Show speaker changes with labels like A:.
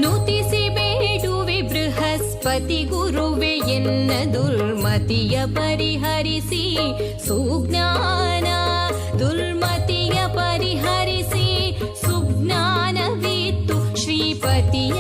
A: ನುತಿಸಿ ಬೇಡುವೆ ಬೃಹಸ್ಪತಿ ಗುರುವೆ ಎನ್ನ ದುರ್ಮತಿಯ ಪರಿಹರಿಸಿ ಸುಜ್ಞಾನ ದುರ್ಮತಿಯ ಪರಿಹರಿಸಿ ಸುಜ್ಞಾನವಿತ್ತು ಶ್ರೀಪತಿಯ